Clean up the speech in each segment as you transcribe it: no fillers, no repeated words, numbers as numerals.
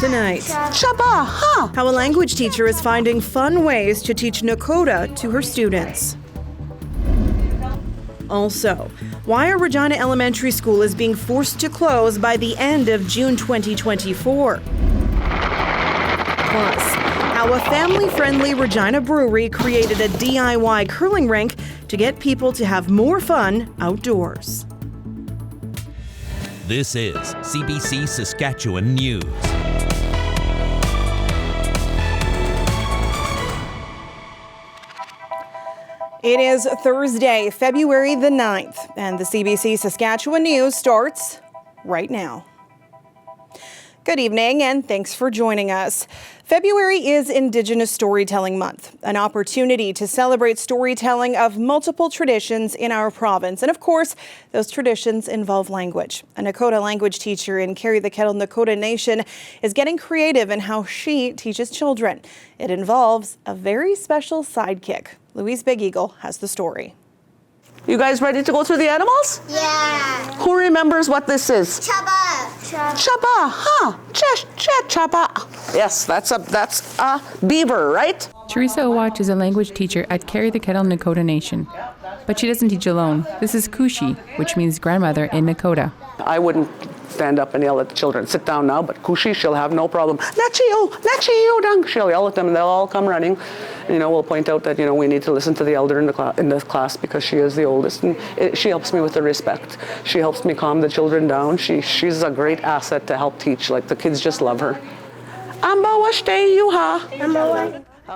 Tonight, how a language teacher is finding fun ways to teach Nakoda to her students. Also, why a Regina elementary school is being forced to close by the end of June 2024. Plus, how a family-friendly Regina brewery created a DIY curling rink to get people to have more fun outdoors. This is CBC Saskatchewan News. It is Thursday, February the 9th, and the CBC Saskatchewan News starts right now. Good evening, and thanks for joining us. February is Indigenous Storytelling Month, an opportunity to celebrate storytelling of multiple traditions in our province. And of course, those traditions involve language. A Nakoda language teacher in Carry the Kettle, Nakoda Nation is getting creative in how she teaches children. It involves a very special sidekick. Louise Big Eagle has the story. You guys ready to go through the animals? Yeah. Who remembers what this is? Chaba. Chaba, huh? Chaba. Yes, that's a beaver, right? Teresa Owach is a language teacher at Carry the Kettle, Nakoda Nation. But she doesn't teach alone. This is Kushi, which means grandmother in Nakoda. I wouldn't stand up and yell at the children. Sit down now, but Kushi, she'll have no problem. Nachio, dang. She'll yell at them and they'll all come running. We'll point out that, we need to listen to the elder in the class because she is the oldest. And she helps me with the respect. She helps me calm the children down. She's a great asset to help teach. Like, the kids just love her.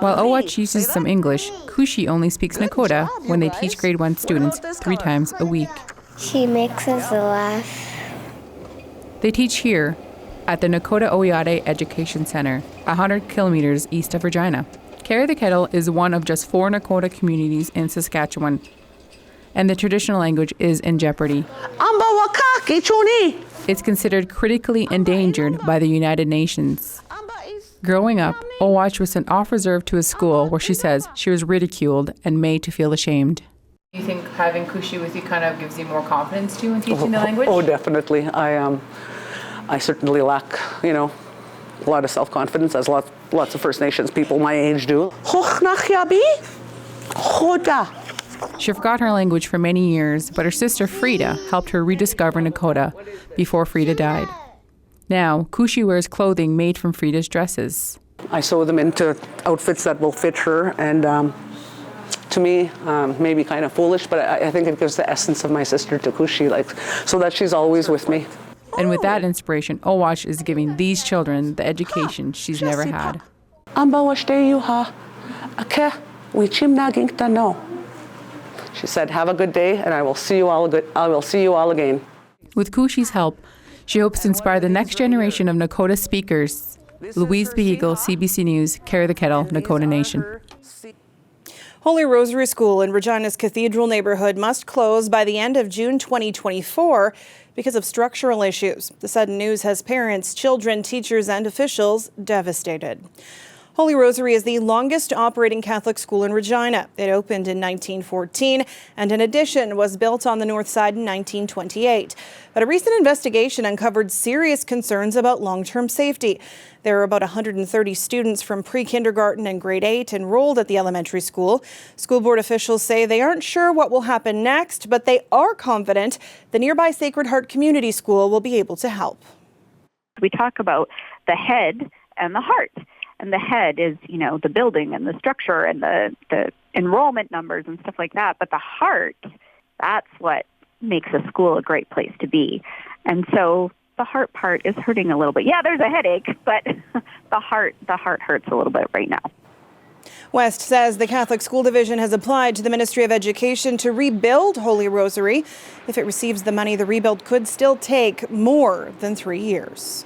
While Owach uses some English, Kushi only speaks Nakoda when they teach grade 1 students 3 times a week. She makes us laugh. They teach here at the Nakoda Oyate Education Center, 100 kilometers east of Regina. Carry the Kettle is one of just 4 Nakoda communities in Saskatchewan, and the traditional language is in jeopardy. It's considered critically endangered by the United Nations. Growing up, Owach was sent off reserve to a school where she says she was ridiculed and made to feel ashamed. Do you think having Kushi with you kind of gives you more confidence too in teaching the language? Oh, definitely. I certainly lack, a lot of self-confidence, as lots of First Nations people my age do. She forgot her language for many years, but her sister Frida helped her rediscover Nakoda before Frida died. Now, Kushi wears clothing made from Frida's dresses. I sew them into outfits that will fit her, and to me, maybe kind of foolish, but I think it gives the essence of my sister to Kushi, so that she's always with me. And with that inspiration, Owach is giving these children the education she's never had. She said, "Have a good day, and I will see you all again." With Kushi's help, she hopes to inspire the next generation of Nakoda speakers. Louise B. Eagle, CBC News, Carry the Kettle, Nakoda Nation. Holy Rosary School in Regina's Cathedral neighborhood must close by the end of June 2024 because of structural issues. The sudden news has parents, children, teachers, and officials devastated. Holy Rosary is the longest operating Catholic school in Regina. It opened in 1914, and an addition was built on the north side in 1928. But a recent investigation uncovered serious concerns about long-term safety. There are about 130 students from pre-kindergarten and grade 8 enrolled at the elementary school. School board officials say they aren't sure what will happen next, but they are confident the nearby Sacred Heart Community School will be able to help. We talk about the head and the heart. And the head is, the building and the structure and the enrollment numbers and stuff like that. But the heart, that's what makes a school a great place to be. And so the heart part is hurting a little bit. Yeah, there's a headache, but the heart hurts a little bit right now. West says the Catholic School Division has applied to the Ministry of Education to rebuild Holy Rosary. If it receives the money, the rebuild could still take more than 3 years.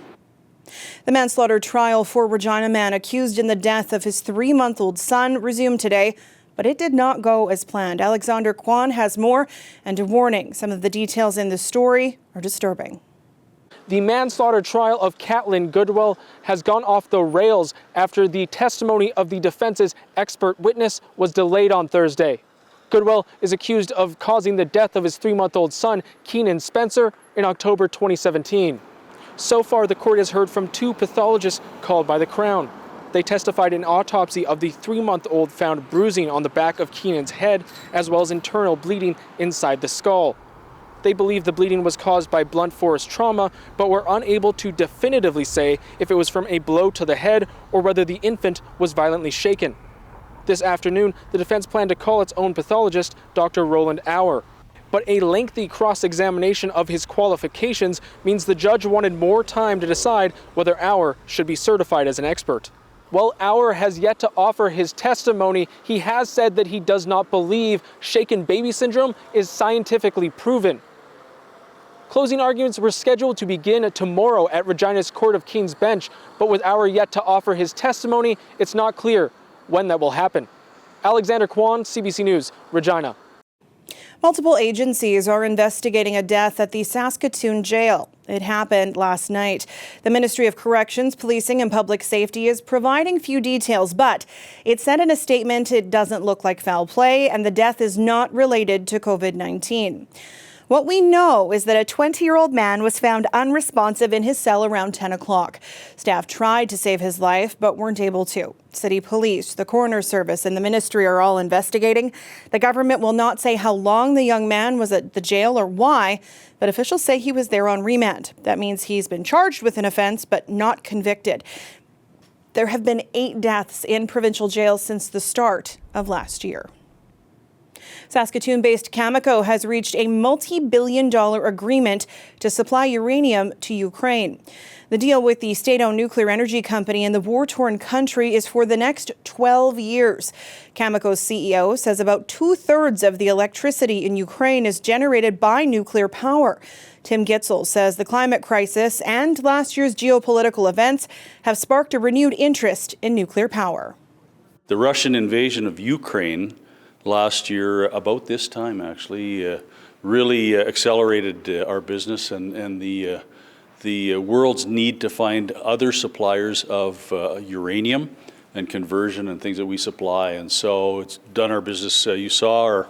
The manslaughter trial for Regina man accused in the death of his 3-month-old son resumed today, but it did not go as planned. Alexander Kwan has more and a warning. Some of the details in this story are disturbing. The manslaughter trial of Caitlin Goodwill has gone off the rails after the testimony of the defense's expert witness was delayed on Thursday. Goodwill is accused of causing the death of his 3-month-old son, Keenan Spencer, in October 2017. So far, the court has heard from 2 pathologists called by the Crown. They testified in autopsy of the 3-month-old found bruising on the back of Keenan's head, as well as internal bleeding inside the skull. They believe the bleeding was caused by blunt force trauma, but were unable to definitively say if it was from a blow to the head or whether the infant was violently shaken. This afternoon, the defense planned to call its own pathologist, Dr. Roland Auer. But a lengthy cross-examination of his qualifications means the judge wanted more time to decide whether Auer should be certified as an expert. While Auer has yet to offer his testimony, he has said that he does not believe shaken baby syndrome is scientifically proven. Closing arguments were scheduled to begin tomorrow at Regina's Court of King's bench, but with Auer yet to offer his testimony, it's not clear when that will happen. Alexander Kwan, CBC News, Regina. Multiple agencies are investigating a death at the Saskatoon jail. It happened last night. The Ministry of Corrections, Policing and Public Safety is providing few details, but it said in a statement it doesn't look like foul play and the death is not related to COVID-19. What we know is that a 20-year-old man was found unresponsive in his cell around 10 o'clock. Staff tried to save his life, but weren't able to. City police, the coroner's service, and the ministry are all investigating. The government will not say how long the young man was at the jail or why, but officials say he was there on remand. That means he's been charged with an offense, but not convicted. There have been 8 deaths in provincial jails since the start of last year. Saskatoon-based Cameco has reached a multi-billion-dollar agreement to supply uranium to Ukraine. The deal with the state-owned nuclear energy company in the war-torn country is for the next 12 years. Cameco's CEO says about 2/3 of the electricity in Ukraine is generated by nuclear power. Tim Gitzel says the climate crisis and last year's geopolitical events have sparked a renewed interest in nuclear power. The Russian invasion of Ukraine last year, about this time actually, really accelerated our business and the world's need to find other suppliers of uranium and conversion and things that we supply. And so it's done our business. You saw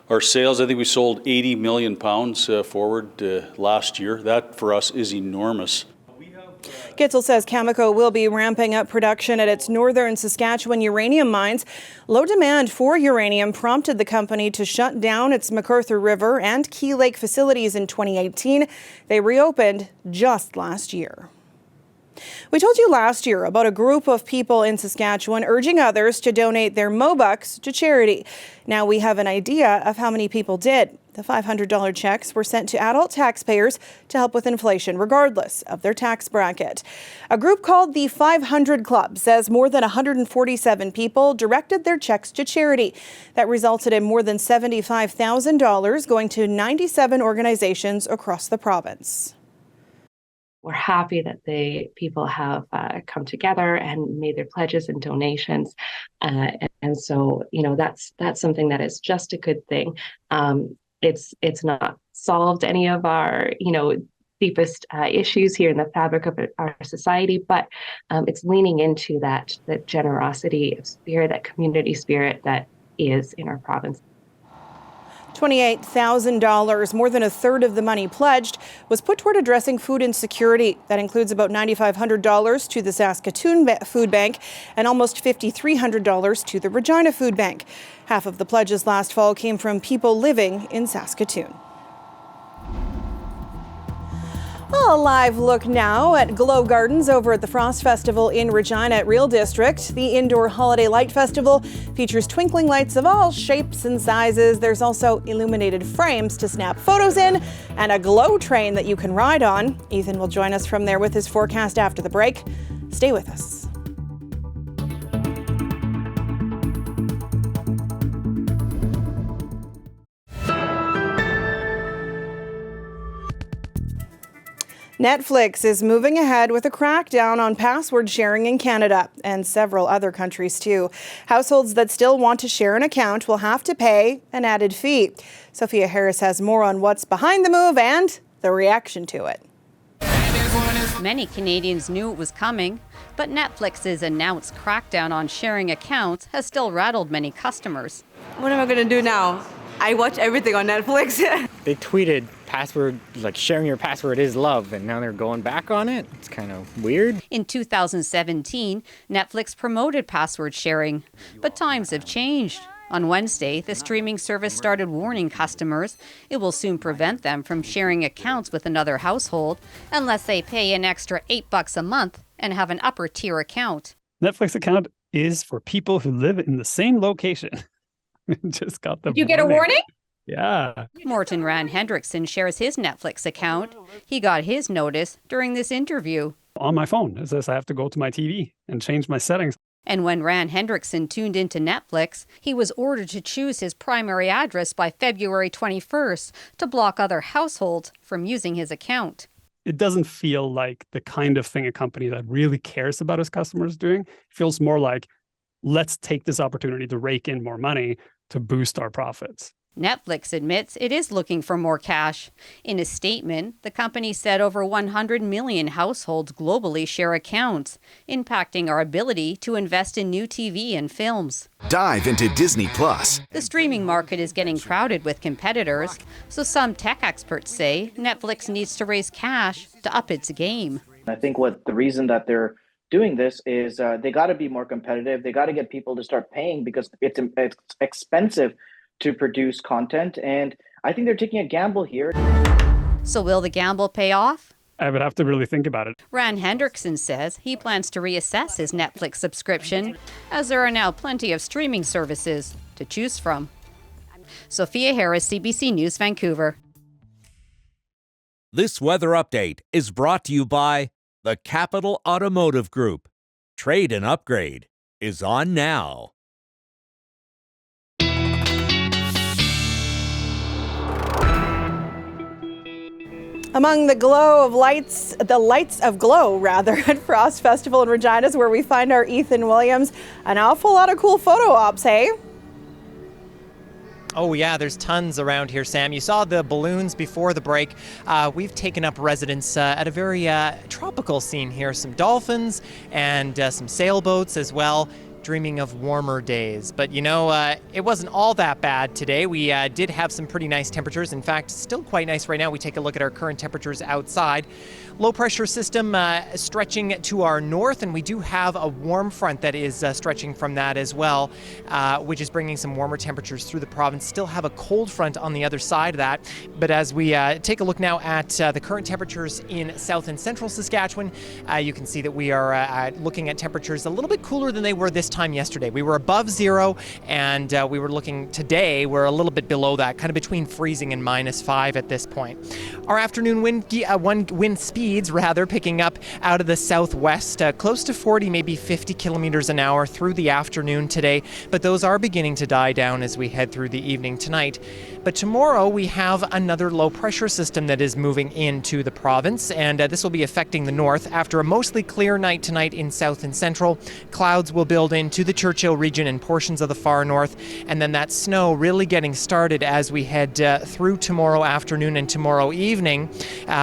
our sales. I think we sold 80 million pounds forward last year. That for us is enormous. Gitzel says Cameco will be ramping up production at its northern Saskatchewan uranium mines. Low demand for uranium prompted the company to shut down its McArthur River and Key Lake facilities in 2018. They reopened just last year. We told you last year about a group of people in Saskatchewan urging others to donate their MOBucks to charity. Now we have an idea of how many people did. The $500 checks were sent to adult taxpayers to help with inflation, regardless of their tax bracket. A group called the 500 Club says more than 147 people directed their checks to charity. That resulted in more than $75,000 going to 97 organizations across the province. We're happy that the people have come together and made their pledges and donations. And so, that's something that is just a good thing. It's not solved any of our, deepest issues here in the fabric of our society, but it's leaning into that generosity of spirit, that community spirit that is in our province. $28,000, more than a third of the money pledged, was put toward addressing food insecurity. That includes about $9,500 to the Saskatoon Food Bank and almost $5,300 to the Regina Food Bank. Half of the pledges last fall came from people living in Saskatoon. A live look now at Glow Gardens over at the Frost Festival in Regina at Real District. The indoor holiday light festival features twinkling lights of all shapes and sizes. There's also illuminated frames to snap photos in and a glow train that you can ride on. Ethan will join us from there with his forecast after the break. Stay with us. Netflix is moving ahead with a crackdown on password sharing in Canada and several other countries too. Households that still want to share an account will have to pay an added fee. Sophia Harris has more on what's behind the move and the reaction to it. Many Canadians knew it was coming, but Netflix's announced crackdown on sharing accounts has still rattled many customers. What am I going to do now? I watch everything on Netflix. They tweeted password, like sharing your password is love, and now they're going back on it. It's kind of weird. In 2017, Netflix promoted password sharing, but times have changed. On Wednesday, the streaming service started warning customers it will soon prevent them from sharing accounts with another household unless they pay an extra $8 a month and have an upper tier account. Netflix account is for people who live in the same location. Just got the Did you get a warning? Yeah. Morton Rand Hendrickson shares his Netflix account. He got his notice during this interview. On my phone, it says I have to go to my TV and change my settings. And when Rand Hendrickson tuned into Netflix, he was ordered to choose his primary address by February 21st to block other households from using his account. It doesn't feel like the kind of thing a company that really cares about its customers is doing. It feels more like, let's take this opportunity to rake in more money to boost our profits. Netflix admits it is looking for more cash. In a statement, the company said over 100 million households globally share accounts, impacting our ability to invest in new TV and films. Dive into Disney Plus. The streaming market is getting crowded with competitors, so some tech experts say Netflix needs to raise cash to up its game. I think what the reason that they're doing this is they got to be more competitive. They got to get people to start paying because it's expensive to produce content, and I think they're taking a gamble here. So will the gamble pay off? I would have to really think about it. Rand Hendrickson says he plans to reassess his Netflix subscription, as there are now plenty of streaming services to choose from. Sophia Harris, CBC News, Vancouver. This weather update is brought to you by the Capital Automotive Group. Trade and upgrade is on now. Among the lights of glow, rather, at Frost Festival in Regina is where we find our Ethan Williams. An awful lot of cool photo ops, hey? Oh yeah, there's tons around here, Sam. You saw the balloons before the break. We've taken up residence at a very tropical scene here. Some dolphins and some sailboats as well. Dreaming of warmer days. But you know, it wasn't all that bad today. We did have some pretty nice temperatures. In fact, still quite nice right now. We take a look at our current temperatures outside. Low pressure system stretching to our north, and we do have a warm front that is stretching from that as well, which is bringing some warmer temperatures through the province. Still have a cold front on the other side of that. But as we take a look now at the current temperatures in south and central Saskatchewan, you can see that we are looking at temperatures a little bit cooler than they were this time yesterday. We were above zero, and we were looking today, we're a little bit below that, kind of between freezing and -5 at this point. Our afternoon wind speeds picking up out of the southwest, close to 40, maybe 50 kilometers an hour through the afternoon today, but those are beginning to die down as we head through the evening tonight. But tomorrow we have another low pressure system that is moving into the province, and this will be affecting the north. After a mostly clear night tonight in south and central, clouds will build into the Churchill region and portions of the far north, and then that snow really getting started as we head through tomorrow afternoon and tomorrow evening,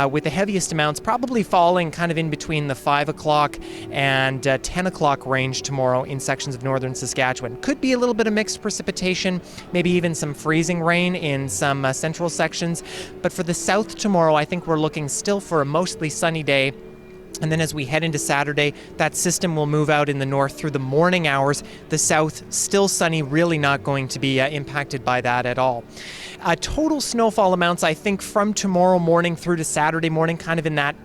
with the heaviest amounts probably falling kind of in between the 5 o'clock and 10 o'clock range tomorrow in sections of northern Saskatchewan. Could be a little bit of mixed precipitation, maybe even some freezing rain in some central sections, but for the south tomorrow, I think we're looking still for a mostly sunny day. And then as we head into Saturday, that system will move out in the north through the morning hours. The south, still sunny, really not going to be impacted by that at all. Total snowfall amounts, I think, from tomorrow morning through to Saturday morning, kind of in that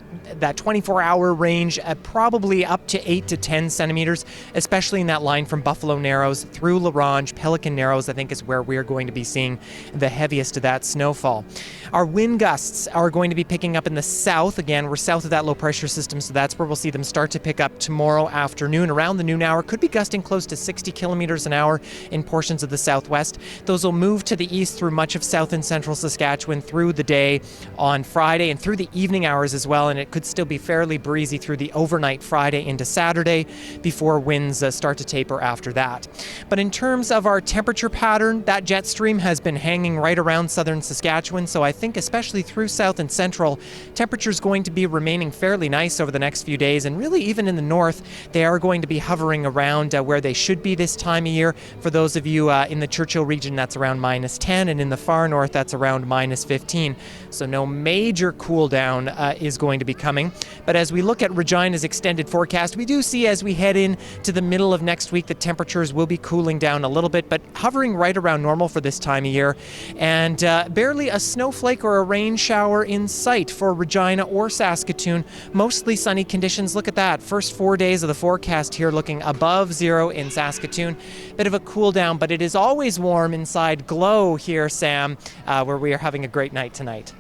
24-hour range, probably up to 8 to 10 centimeters, especially in that line from Buffalo Narrows through La Ronge. Pelican Narrows, I think, is where we're going to be seeing the heaviest of that snowfall. Our wind gusts are going to be picking up in the south. Again, we're south of that low pressure system, so that's where we'll see them start to pick up tomorrow afternoon. Around the noon hour, could be gusting close to 60 kilometers an hour in portions of the southwest. Those will move to the east through much of south and central Saskatchewan through the day on Friday and through the evening hours as well, and it could still be fairly breezy through the overnight Friday into Saturday before winds start to taper after that. But in terms of our temperature pattern, that jet stream has been hanging right around southern Saskatchewan, so I think especially through south and central, temperature's going to be remaining fairly nice over the next few days, and really even in the north, they are going to be hovering around where they should be this time of year. For those of you in the Churchill region, that's around -10, and in the far north, that's around -15. So no major cool down is going to be coming. But as we look at Regina's extended forecast, we do see as we head in to the middle of next week, the temperatures will be cooling down a little bit, but hovering right around normal for this time of year. And barely a snowflake or a rain shower in sight for Regina or Saskatoon. Mostly sunny conditions. Look at that. First 4 days of the forecast here looking above zero in Saskatoon. Bit of a cool down, but it is always warm inside Glow here, Sam, where we are having a great night tonight.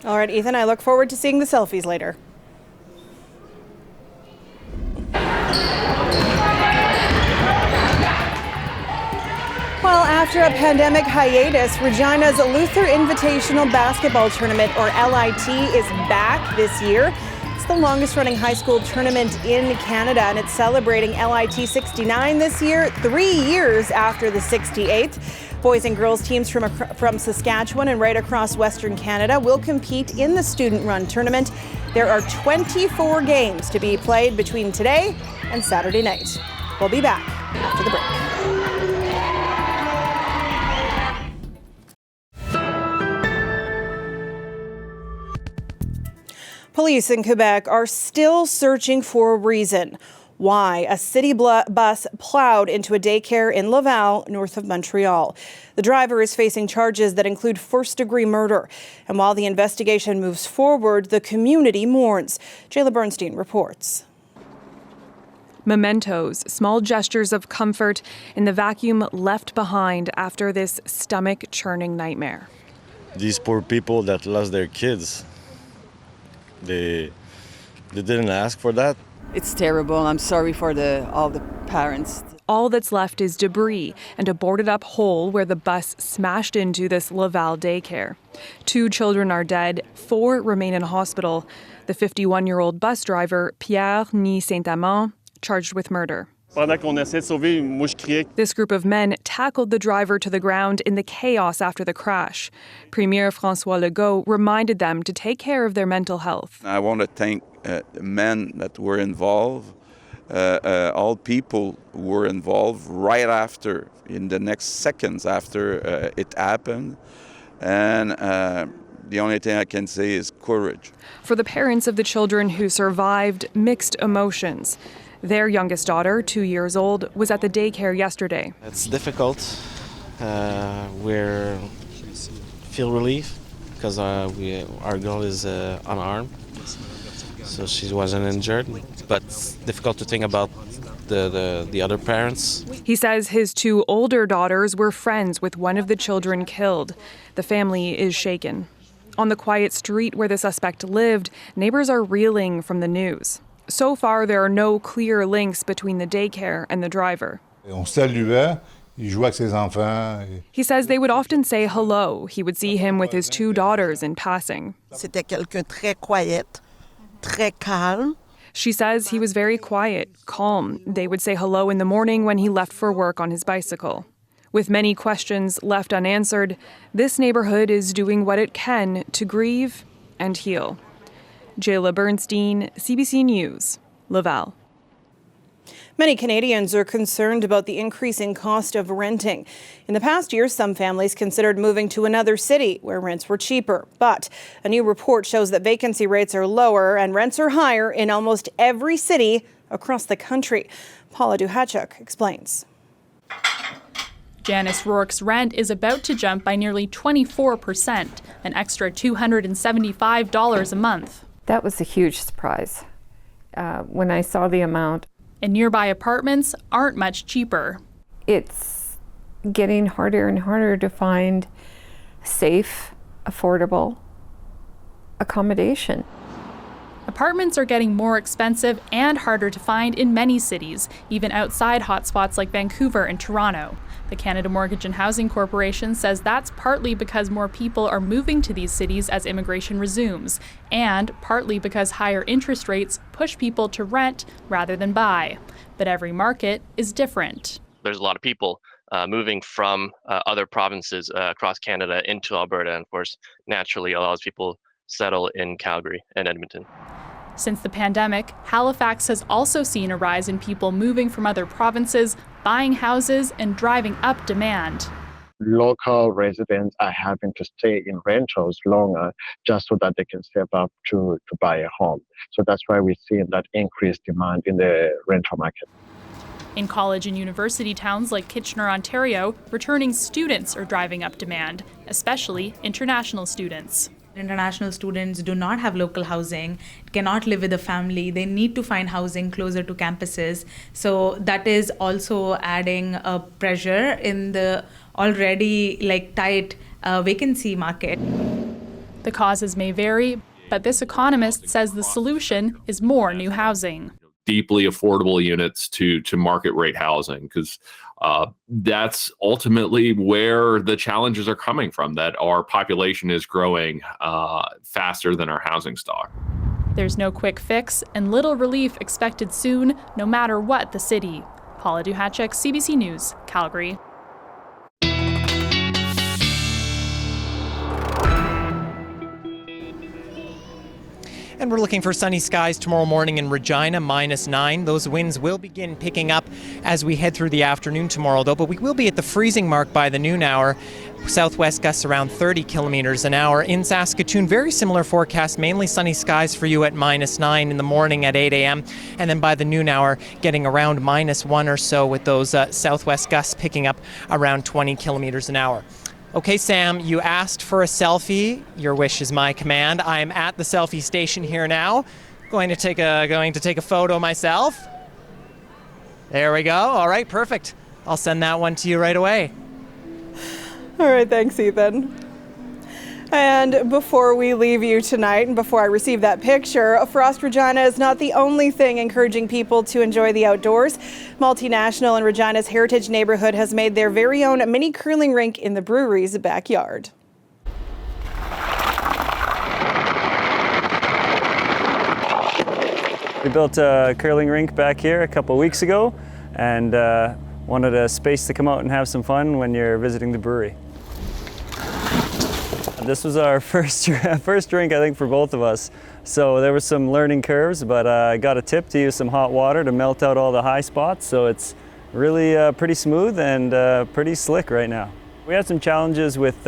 All right, Ethan, I look forward to seeing the selfies later. Well, after a pandemic hiatus, Regina's Luther Invitational Basketball Tournament, or LIT, is back this year. It's the longest-running high school tournament in Canada, and it's celebrating LIT 69 this year, 3 years after the 68th. Boys and girls teams from Saskatchewan and right across Western Canada will compete in the student-run tournament. There are 24 games to be played between today and Saturday night. We'll be back after the break. Police in Quebec are still searching for a reason why a city bus plowed into a daycare in Laval, north of Montreal. The driver is facing charges that include first-degree murder. And while the investigation moves forward, the community mourns. Jayla Bernstein reports. Mementos, small gestures of comfort in the vacuum left behind after this stomach-churning nightmare. These poor people that lost their kids, they didn't ask for that. It's terrible. I'm sorry for all the parents. All that's left is debris and a boarded-up hole where the bus smashed into this Laval daycare. 2 children are dead, 4 remain in hospital. The 51-year-old bus driver, Pierre Ni Saint-Amand, charged with murder. This group of men tackled the driver to the ground in the chaos after the crash. Premier François Legault reminded them to take care of their mental health. I want to thank the men that were involved, all people who were involved right after, in the next seconds after it happened. And the only thing I can say is courage. For the parents of the children who survived, mixed emotions. Their youngest daughter, 2 years old, was at the daycare yesterday. It's difficult. We feel relief because our girl is unarmed, so she wasn't injured. But it's difficult to think about the other parents. He says his 2 older daughters were friends with one of the children killed. The family is shaken. On the quiet street where the suspect lived, neighbors are reeling from the news. So far, there are no clear links between the daycare and the driver. He says they would often say hello. He would see him with his 2 daughters in passing. C'était quelqu'un très quiet, très calme. She says he was very quiet, calm. They would say hello in the morning when he left for work on his bicycle. With many questions left unanswered, this neighborhood is doing what it can to grieve and heal. Jayla Bernstein, CBC News, Laval. Many Canadians are concerned about the increasing cost of renting. In the past year, some families considered moving to another city where rents were cheaper. But a new report shows that vacancy rates are lower and rents are higher in almost every city across the country. Paula Duhachuk explains. Janice Rourke's rent is about to jump by nearly 24%, an extra $275 a month. That was a huge surprise when I saw the amount. And nearby apartments aren't much cheaper. It's getting harder and harder to find safe, affordable accommodation. Apartments are getting more expensive and harder to find in many cities, even outside hotspots like Vancouver and Toronto. The Canada Mortgage and Housing Corporation says that's partly because more people are moving to these cities as immigration resumes, and partly because higher interest rates push people to rent rather than buy. But every market is different. There's a lot of people moving from other provinces across Canada into Alberta, and of course, naturally allows people to settle in Calgary and Edmonton. Since the pandemic, Halifax has also seen a rise in people moving from other provinces, buying houses, and driving up demand. Local residents are having to stay in rentals longer just so that they can save up to buy a home. So that's why we're seeing that increased demand in the rental market. In college and university towns like Kitchener, Ontario, returning students are driving up demand, especially international students. International students do not have local housing, cannot live with a family. They need to find housing closer to campuses. So that is also adding a pressure in the already tight vacancy market. The causes may vary, but this economist says the solution is more new housing. Deeply affordable units to market rate housing, because that's ultimately where the challenges are coming from, that our population is growing faster than our housing stock. There's no quick fix and little relief expected soon, no matter what the city. Paula Duhacek, CBC News, Calgary. And we're looking for sunny skies tomorrow morning in Regina, -9. Those winds will begin picking up as we head through the afternoon tomorrow, though, but we will be at the freezing mark by the noon hour. Southwest gusts around 30 kilometers an hour. In Saskatoon, very similar forecast, mainly sunny skies for you at -9 in the morning at 8 a.m. And then by the noon hour, getting around -1 or so with those southwest gusts picking up around 20 kilometers an hour. Okay, Sam, you asked for a selfie. Your wish is my command. I'm at the selfie station here now. Going to take a photo myself. There we go. All right, perfect. I'll send that one to you right away. All right, thanks, Ethan. And before we leave you tonight, and before I receive that picture, Frost Regina is not the only thing encouraging people to enjoy the outdoors. Multinational in Regina's Heritage neighborhood has made their very own mini curling rink in the brewery's backyard. We built a curling rink back here a couple weeks ago and wanted a space to come out and have some fun when you're visiting the brewery. This was our first drink, I think, for both of us. So there were some learning curves, but I got a tip to use some hot water to melt out all the high spots. So it's really pretty smooth and pretty slick right now. We had some challenges with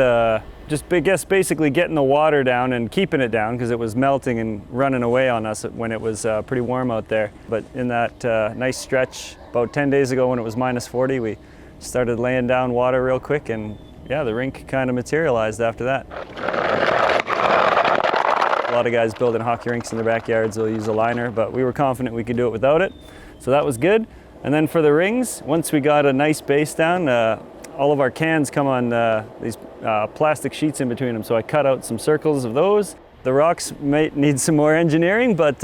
basically getting the water down and keeping it down because it was melting and running away on us when it was pretty warm out there. But in that nice stretch about 10 days ago when it was -40, we started laying down water real quick, and yeah, the rink kind of materialized after that. A lot of guys building hockey rinks in their backyards will use a liner, but we were confident we could do it without it. So that was good. And then for the rings, once we got a nice base down, all of our cans come on these plastic sheets in between them. So I cut out some circles of those. The rocks might need some more engineering, but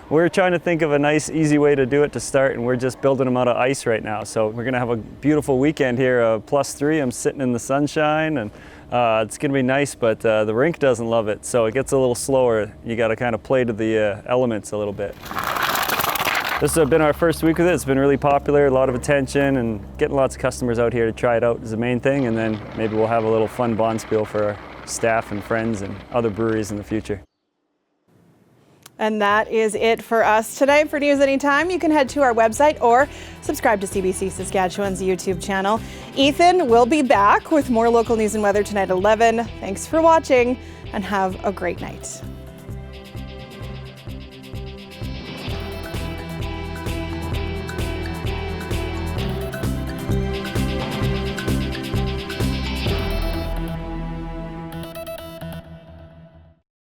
we're trying to think of a nice, easy way to do it to start, and we're just building them out of ice right now. So we're gonna have a beautiful weekend here, +3. I'm sitting in the sunshine, and it's gonna be nice, but the rink doesn't love it, so it gets a little slower. You gotta kind of play to the elements a little bit. This has been our first week with it. It's been really popular, a lot of attention, and getting lots of customers out here to try it out is the main thing, and then maybe we'll have a little fun bonspiel for our staff and friends and other breweries in the future. And that is it for us tonight. For News Anytime, you can head to our website or subscribe to CBC Saskatchewan's YouTube channel. Ethan will be back with more local news and weather tonight at 11. Thanks for watching and have a great night.